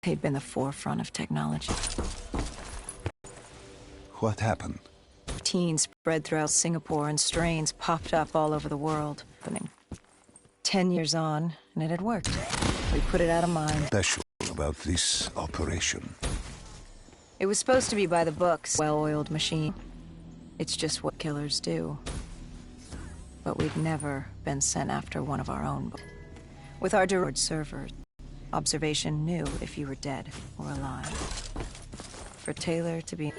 They'd been the forefront of technology. What happened? Teens spread throughout Singapore and strains popped up all over the world. 10 years on, and it had worked. We put it out of mind. Special about this operation? It was supposed to be by the books, well-oiled machine. It's just what killers do. But we'd never been sent after one of our own. With our direct servers, observation knew if you were dead or alive. For Taylor to be...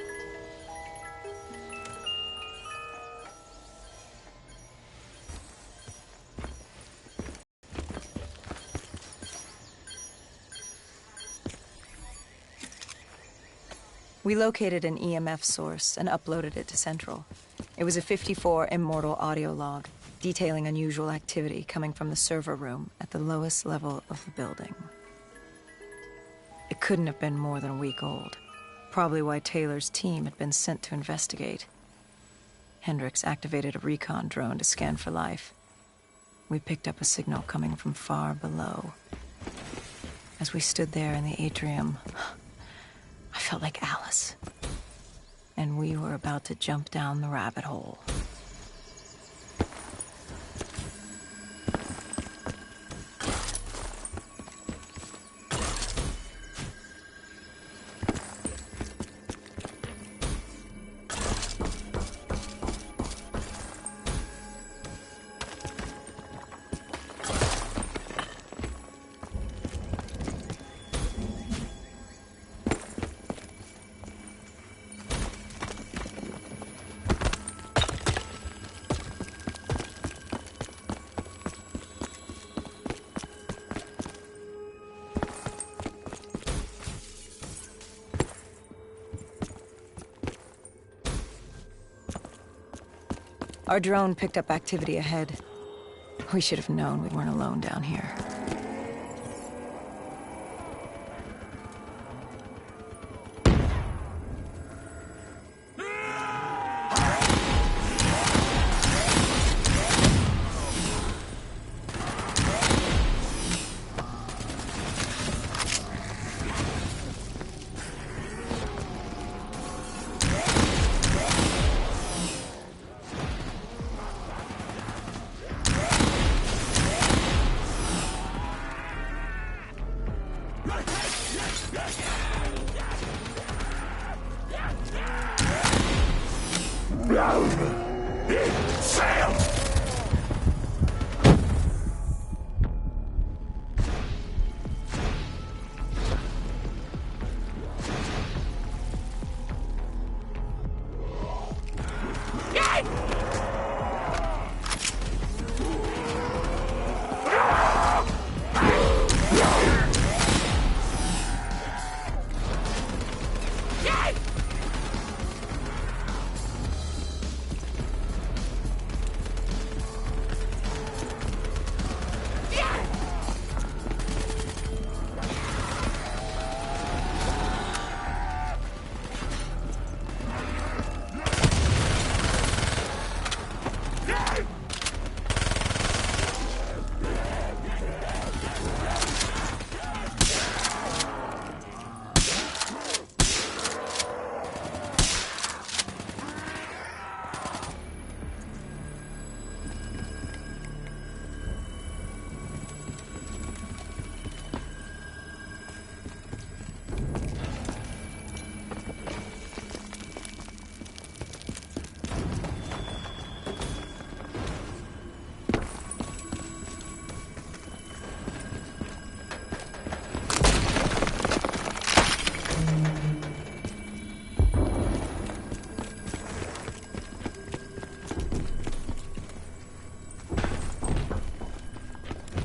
We located an EMF source and uploaded it to Central. It was a 54 immortal audio log, detailing unusual activity coming from the server room at the lowest level of the building. It couldn't have been more than a week old, probably why Taylor's team had been sent to investigate. Hendricks activated a recon drone to scan for life. We picked up a signal coming from far below. As we stood there in the atrium, I felt like Alice. And we were about to jump down the rabbit hole. Our drone picked up activity ahead. We should have known we weren't alone down here.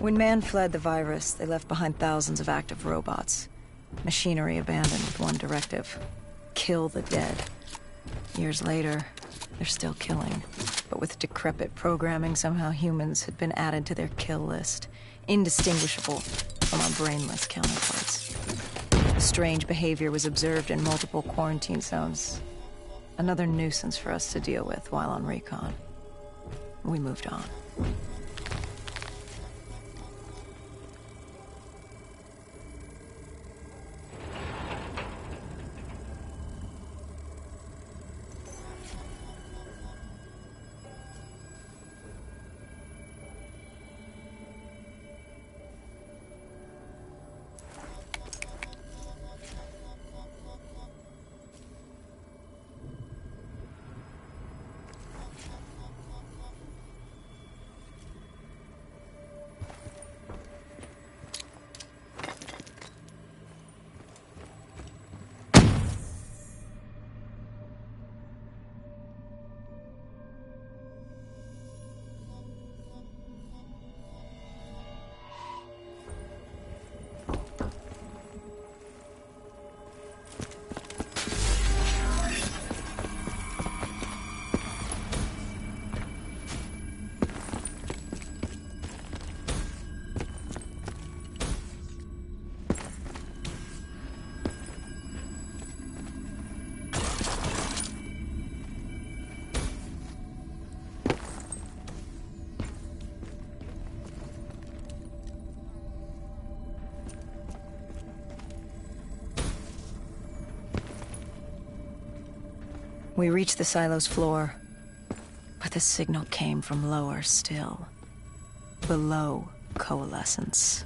When man fled the virus, they left behind thousands of active robots. Machinery abandoned with one directive: kill the dead. Years later, they're still killing. But with decrepit programming, somehow humans had been added to their kill list, indistinguishable from our brainless counterparts. Strange behavior was observed in multiple quarantine zones. Another nuisance for us to deal with while on recon. We moved on. We reached the silo's floor, but the signal came from lower still. Below coalescence.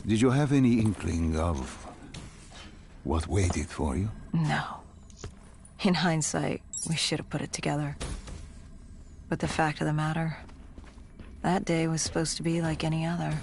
Did you have any inkling of what waited for you? No. In hindsight, we should have put it together. But the fact of the matter, that day was supposed to be like any other.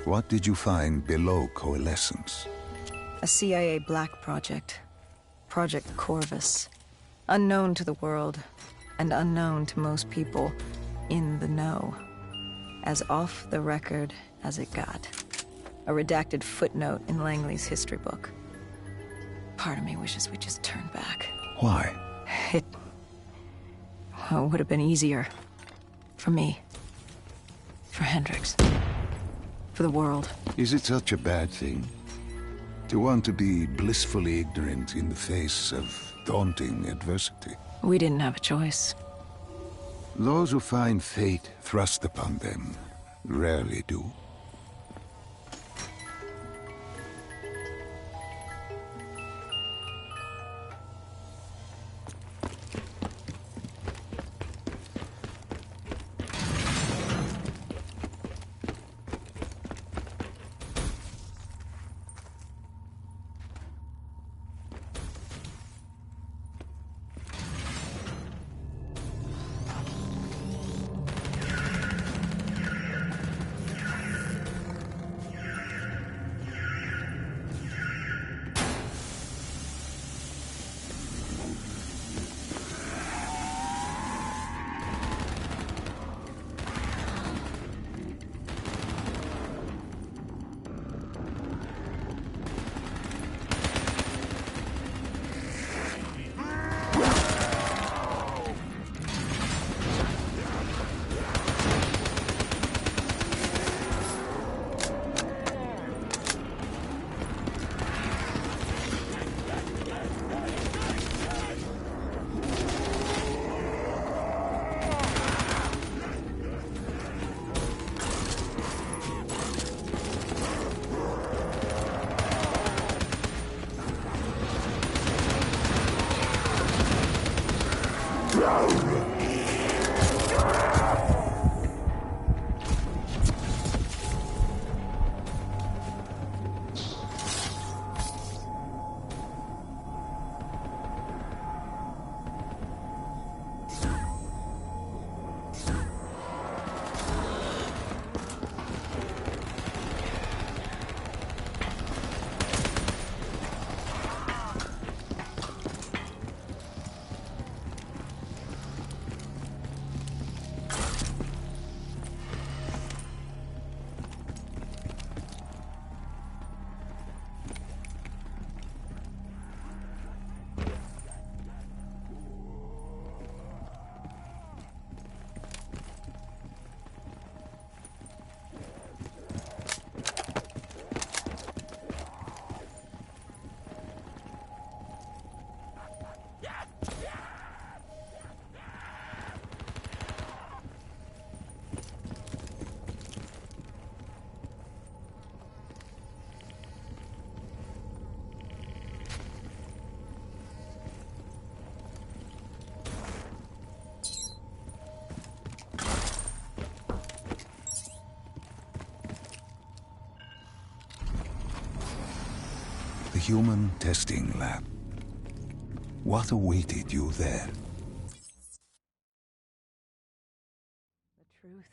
What did you find below Coalescence? A CIA black project. Project Corvus. Unknown to the world, and unknown to most people in the know. As off the record as it got. A redacted footnote in Langley's history book. Part of me wishes we just turned back. Why? It would have been easier. For me. For Hendricks. For the world. Is it such a bad thing? To want to be blissfully ignorant in the face of daunting adversity? We didn't have a choice. Those who find fate thrust upon them rarely do. The human testing lab. What awaited you there? The truth.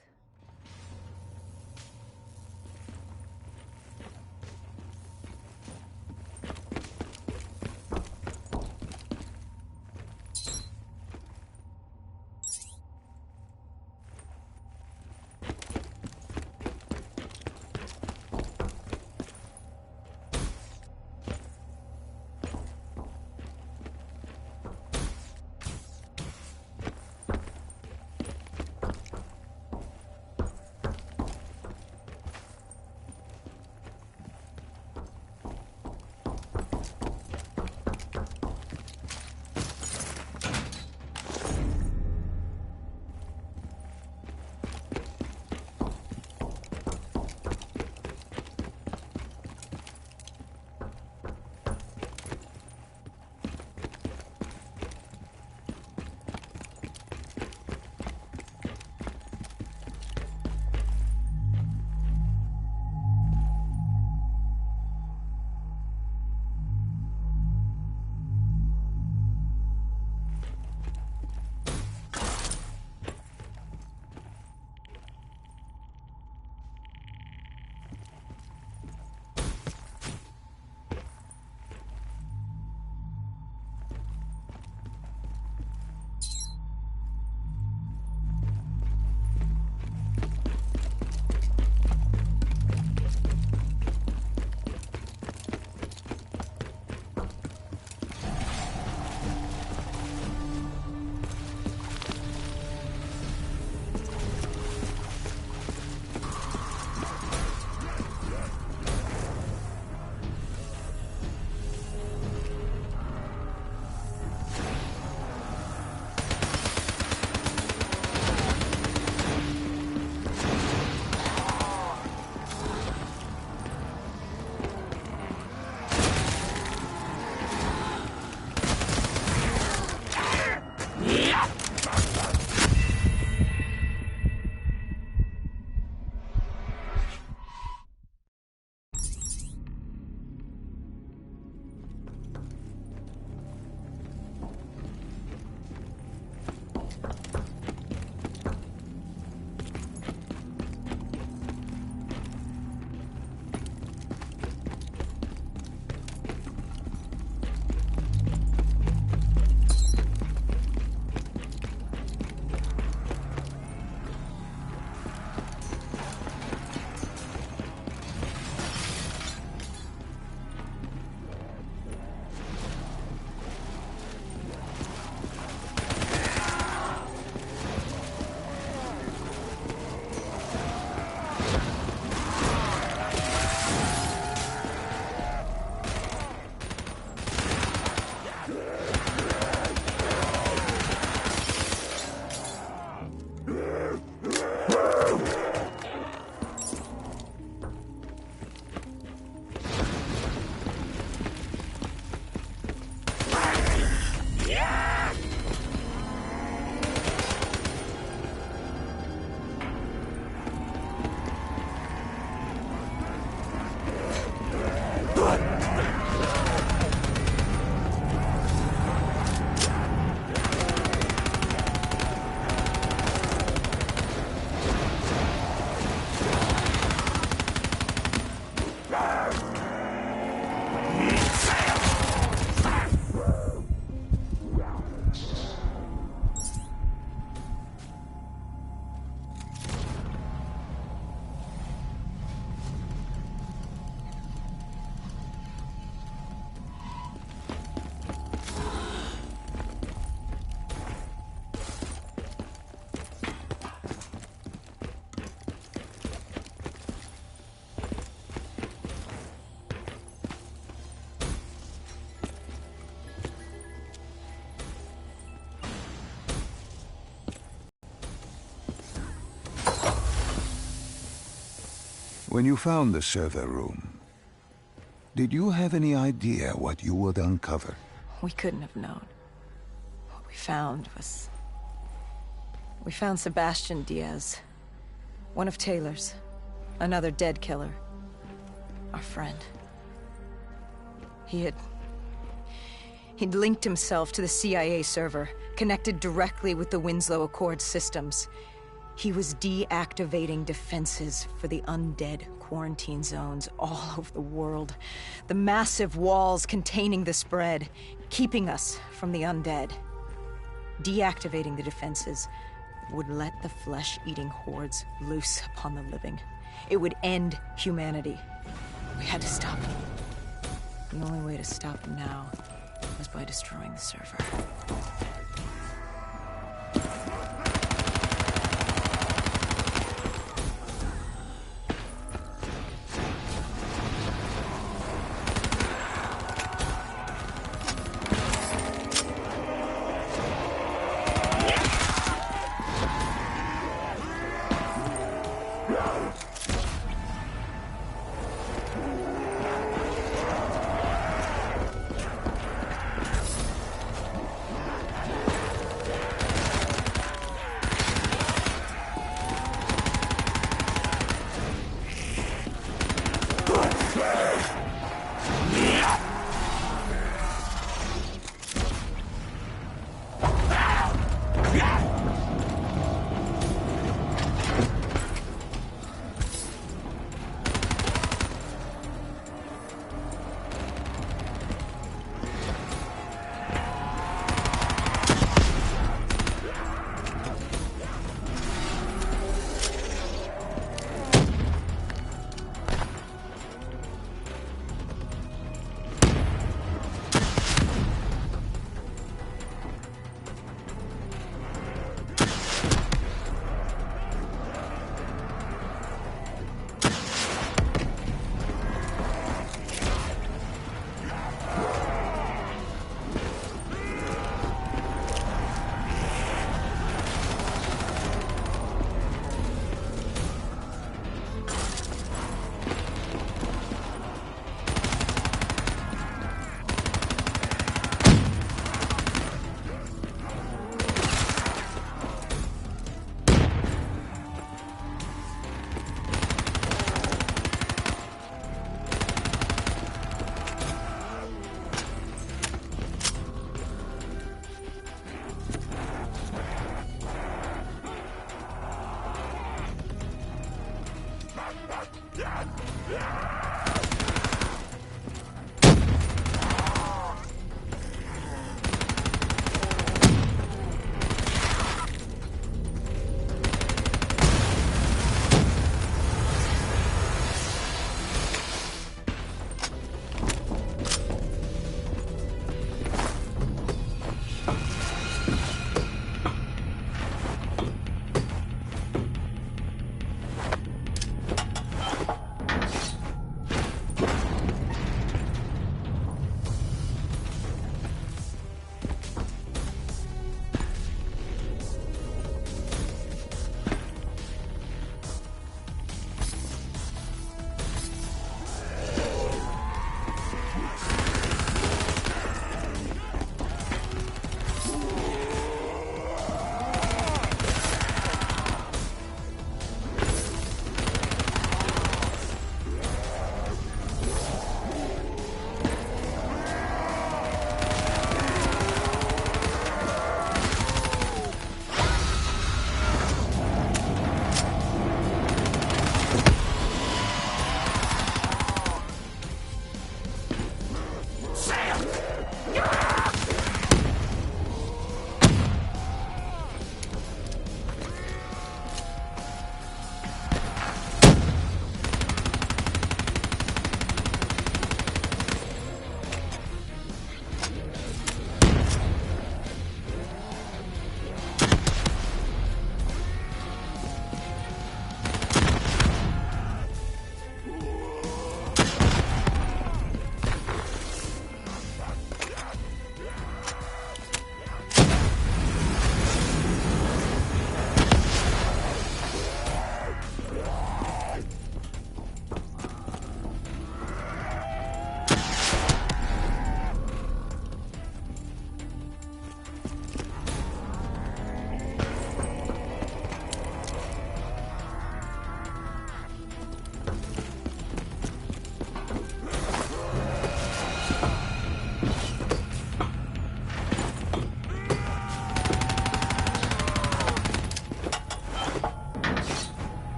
When you found the server room, did you have any idea what you would uncover? We couldn't have known. What we found was... We found Sebastian Diaz. One of Taylor's. Another dead killer. Our friend. He'd linked himself to the CIA server, connected directly with the Winslow Accord systems. He was deactivating defenses for the undead quarantine zones all over the world. The massive walls containing the spread, keeping us from the undead. Deactivating the defenses would let the flesh-eating hordes loose upon the living. It would end humanity. We had to stop him. The only way to stop him now was by destroying the server.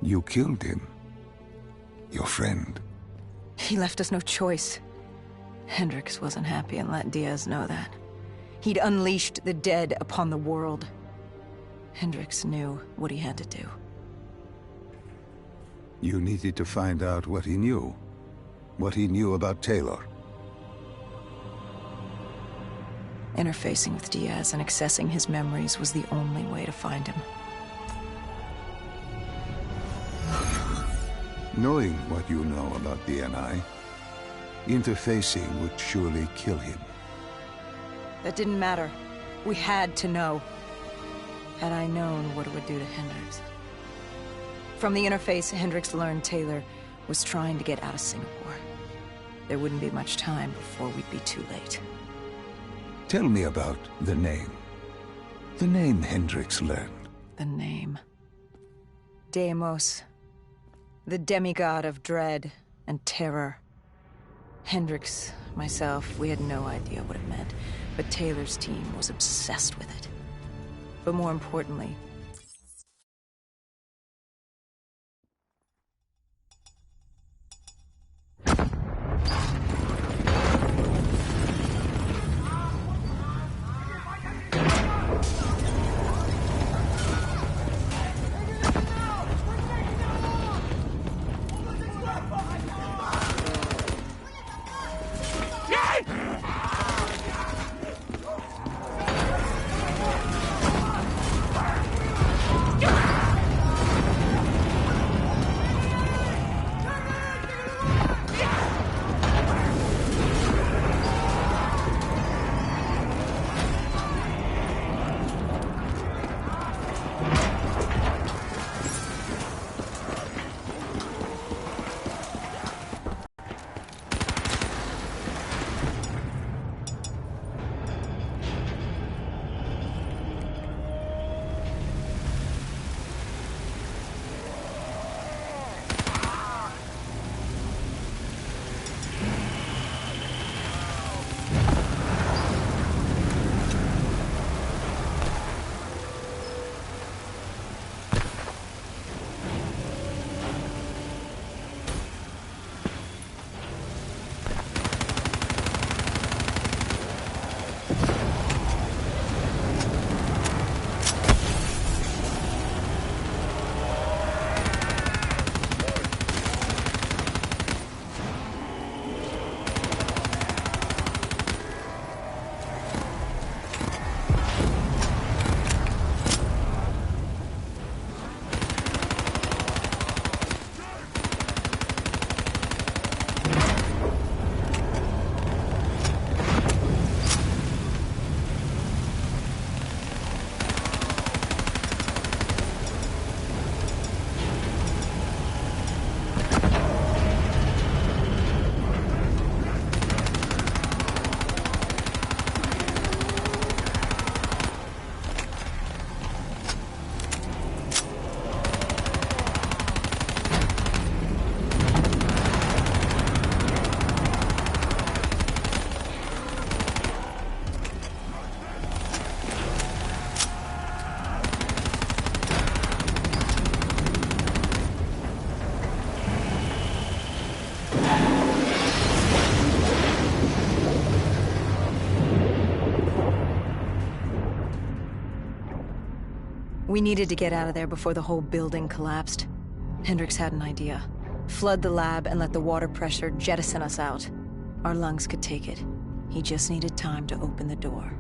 You killed him. Your friend. He left us no choice. Hendricks wasn't happy and let Diaz know that. He'd unleashed the dead upon the world. Hendricks knew what he had to do. You needed to find out what he knew. What he knew about Taylor. Interfacing with Diaz and accessing his memories was the only way to find him. Knowing what you know about DNI, interfacing would surely kill him. That didn't matter. We had to know. Had I known what it would do to Hendricks. From the interface, Hendricks learned Taylor was trying to get out of Singapore. There wouldn't be much time before we'd be too late. Tell me about the name. The name Hendricks learned. The name. Deimos. The demigod of dread and terror. Hendricks, myself, we had no idea what it meant, but Taylor's team was obsessed with it. But more importantly, we needed to get out of there before the whole building collapsed. Hendricks had an idea. Flood the lab and let the water pressure jettison us out. Our lungs could take it. He just needed time to open the door.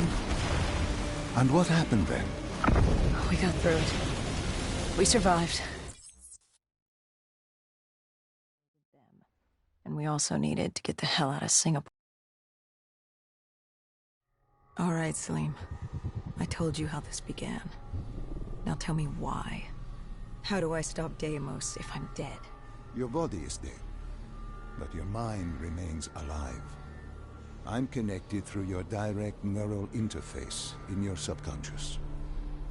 done? And what happened then? We got through it. We survived. And we also needed to get the hell out of Singapore. All right, Salim. I told you how this began. Now tell me why. How do I stop Deimos if I'm dead? Your body is dead, but your mind remains alive. I'm connected through your direct neural interface in your subconscious.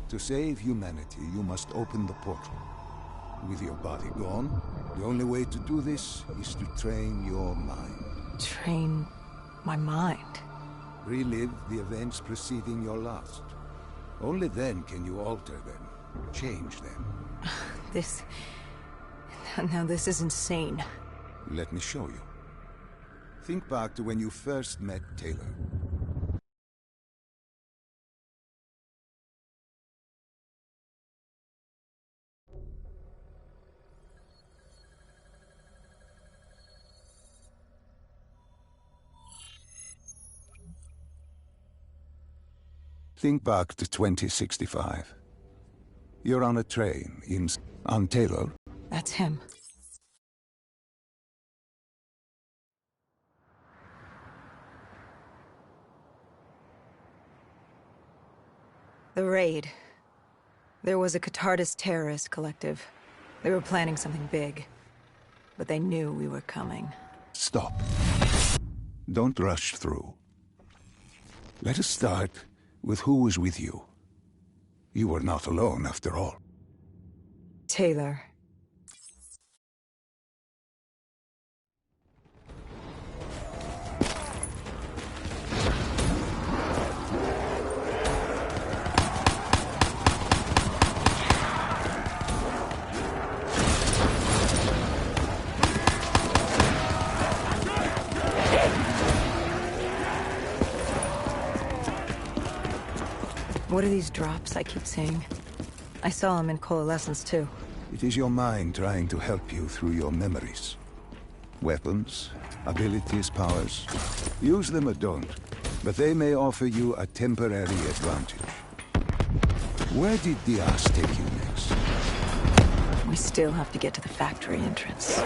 To save humanity, you must open the portal. With your body gone, the only way to do this is to train your mind. Train my mind? Relive the events preceding your last. Only then can you alter them, change them. Now this is insane. Let me show you. Think back to when you first met Taylor. Think back to 2065. You're on a train on Taylor. That's him. The raid. There was a Catardist terrorist collective. They were planning something big. But they knew we were coming. Stop. Don't rush through. Let us start with who was with you. You were not alone, after all. Taylor. What are these drops I keep seeing? I saw them in Coalescence too. It is your mind trying to help you through your memories. Weapons, abilities, powers. Use them or don't, but they may offer you a temporary advantage. Where did Diaz take you next? We still have to get to the factory entrance.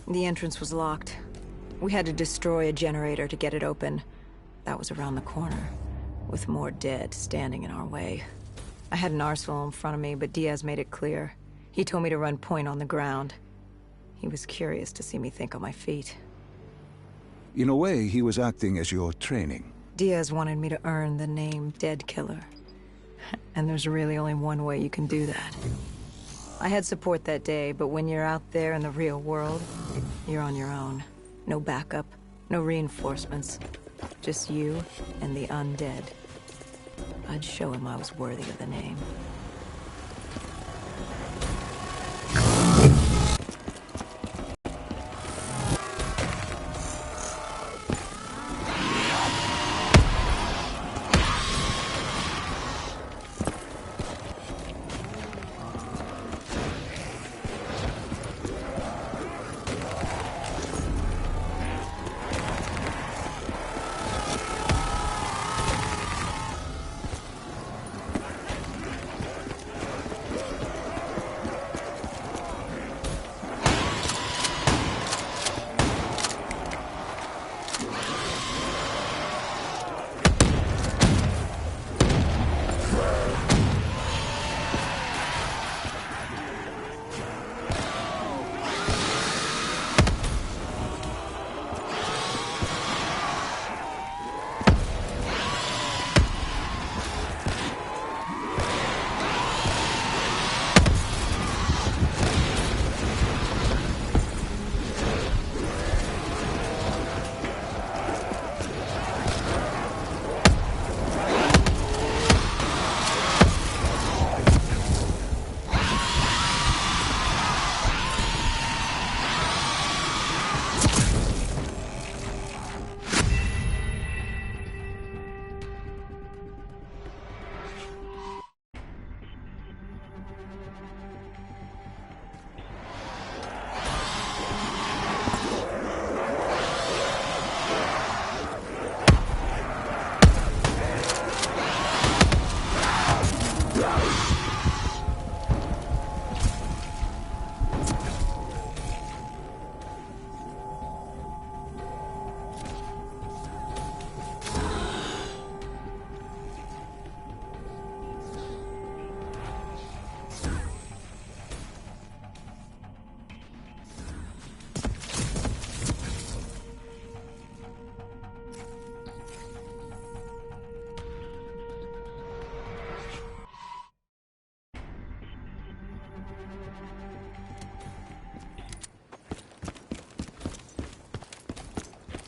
The entrance was locked. We had to destroy a generator to get it open. That was around the corner, with more dead standing in our way. I had an arsenal in front of me, but Diaz made it clear. He told me to run point on the ground. He was curious to see me think on my feet. In a way, he was acting as your training. Diaz wanted me to earn the name Dead Killer. And there's really only one way you can do that. I had support that day, but when you're out there in the real world, you're on your own. No backup, no reinforcements. Just you and the undead. I'd show him I was worthy of the name.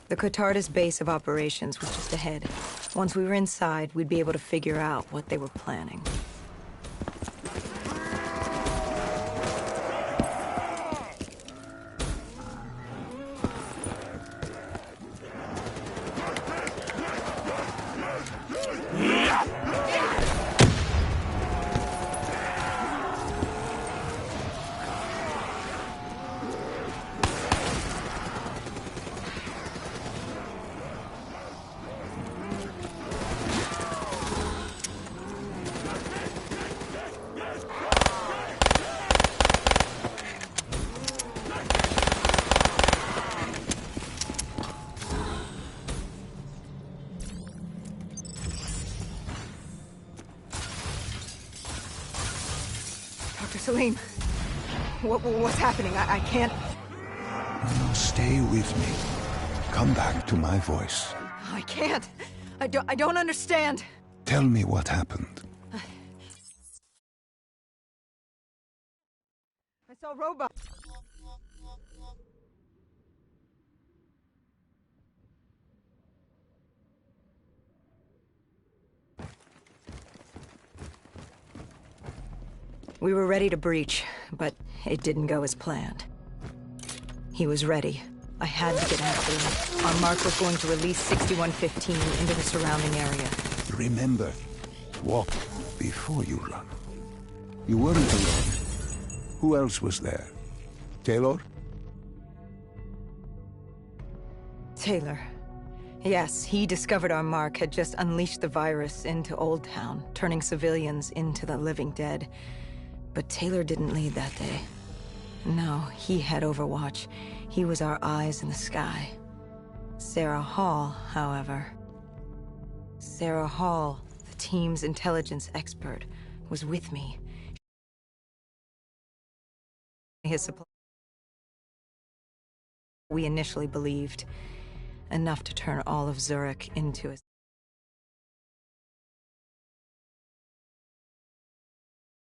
The Cotardis base of operations was just ahead. Once we were inside, we'd be able to figure out what they were planning. Salim, what's happening? I can't... No, stay with me. Come back to my voice. I can't. I don't understand. Tell me what happened. I saw robots. We were ready to breach, but it didn't go as planned. He was ready. I had to get after him. Our mark was going to release 6115 into the surrounding area. Remember, walk before you run. You weren't alone. Who else was there? Taylor? Taylor. Yes, he discovered our mark had just unleashed the virus into Old Town, turning civilians into the living dead. But Taylor didn't lead that day. No, he had Overwatch. He was our eyes in the sky. Sarah Hall, however... Sarah Hall, the team's intelligence expert, was with me. His supply... We initially believed. Enough to turn all of Zurich into a...